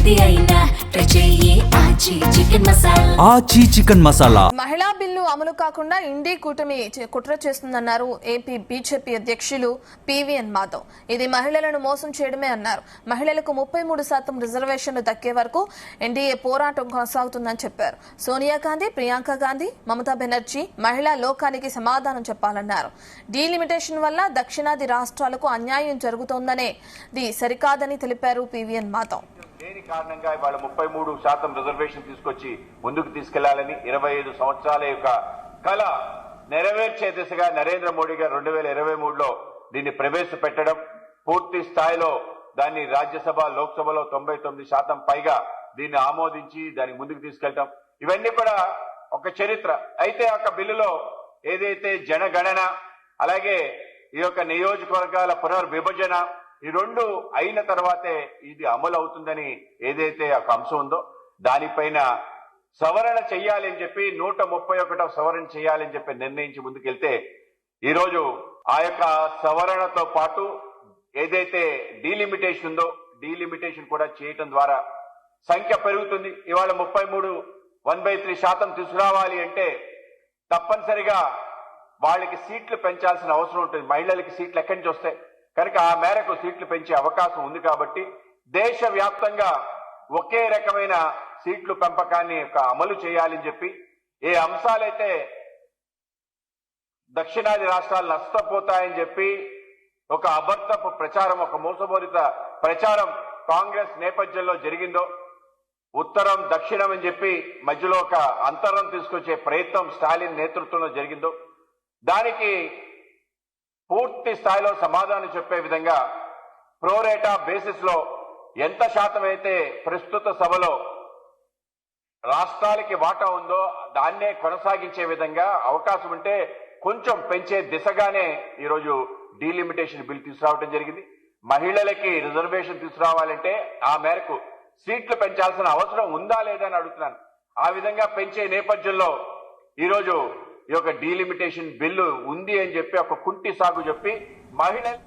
ఏది అయినా ట్రై చెయ్యి ఆచి చికెన్ మసాలా. ఆచి చికెన్ మసాలా. మహిళా బిల్లు అమలు కాకుండా ఇండి కూటమి కుట్ర చేస్తుందన్నారు ఏపీ బీజేపీ అధ్యక్షులు పివిఎన్ మాధవ్. ఇది మహిళలను మోసం చేయడమే అన్నారు. మహిళలకు 33% రిజర్వేషన్లు దక్కే వరకు ఎన్డీఏ పోరాటం కొనసాగుతుందని చెప్పారు. సోనియా గాంధీ, ప్రియాంక గాంధీ, మమతా బెనర్జీ మహిళా లోకానికి సమాధానం చెప్పాలన్నారు. డీలిమిటేషన్ వల్ల దక్షిణాది రాష్ట్రాలకు అన్యాయం జరుగుతోందనేది సరికాదని తెలిపారు పివిఎన్ మాధవ్. దేని కారణంగా ఇవాళ 33% రిజర్వేషన్ తీసుకొచ్చి ముందుకు తీసుకెళ్లాలని 25 సంవత్సరాల యొక్క కళ నెరవేర్చే దిశగా నరేంద్ర మోడీ గారు 2023లో దీన్ని ప్రవేశపెట్టడం, పూర్తి స్థాయిలో దాన్ని రాజ్యసభ, లోక్సభలో 99% పైగా దీన్ని ఆమోదించి దానికి ముందుకు తీసుకెళ్తాం. ఇవన్నీ కూడా ఒక చరిత్ర. అయితే ఒక బిల్లులో ఏదైతే జనగణన, అలాగే ఈ యొక్క నియోజకవర్గాల పునర్విభజన, ఈ రెండు అయిన తర్వాతే ఇది అమలు అవుతుందని ఏదైతే ఒక అంశం ఉందో దానిపైన సవరణ చెయ్యాలి అని చెప్పి 131వ సవరణ చేయాలని చెప్పి నిర్ణయించి ముందుకెళ్తే ఈరోజు ఆ యొక్క సవరణతో పాటు ఏదైతే డీలిమిటేషన్ ఉందో డీలిమిటేషన్ కూడా చేయటం ద్వారా సంఖ్య పెరుగుతుంది. ఇవాళ 1/3 తీసుకురావాలి అంటే తప్పనిసరిగా వాళ్ళకి సీట్లు పెంచాల్సిన అవసరం ఉంటుంది. మహిళలకి సీట్లు ఎక్కడి నుంచి వస్తాయి? కనుక ఆ మేరకు సీట్లు పెంచే అవకాశం ఉంది. కాబట్టి దేశవ్యాప్తంగా ఒకే రకమైన సీట్లు పెంపకాన్ని అమలు చేయాలని చెప్పి, ఏ అంశాలైతే దక్షిణాది రాష్ట్రాలు నష్టపోతాయని చెప్పి ఒక అబద్ధపు ప్రచారం, ఒక మోసపూరిత ప్రచారం కాంగ్రెస్ నేపథ్యంలో జరిగిందో, ఉత్తరం దక్షిణం అని చెప్పి మధ్యలో ఒక అంతరం తీసుకొచ్చే ప్రయత్నం స్టాలిన్ నేతృత్వంలో జరిగిందో, దానికి పూర్తి స్థాయిలో సమాధానం చెప్పే విధంగా ప్రోరేటా బేసిస్ లో ఎంత శాతం అయితే ప్రస్తుత సభలో రాష్ట్రాలకి వాటా ఉందో దాన్నే కొనసాగించే విధంగా అవకాశం ఉంటే కొంచెం పెంచే దిశగానే ఈరోజు డీలిమిటేషన్ బిల్ తీసుకురావడం జరిగింది. మహిళలకి రిజర్వేషన్ తీసుకురావాలంటే ఆ మేరకు సీట్లు పెంచాల్సిన అవసరం ఉందా లేదా అని అడుగుతున్నాను. ఆ విధంగా పెంచే నేపథ్యంలో ఈరోజు ఈ యొక్క డీలిమిటేషన్ బిల్లు ఉంది అని చెప్పి ఒక కుంటి సాగు చెప్పి మహిళలు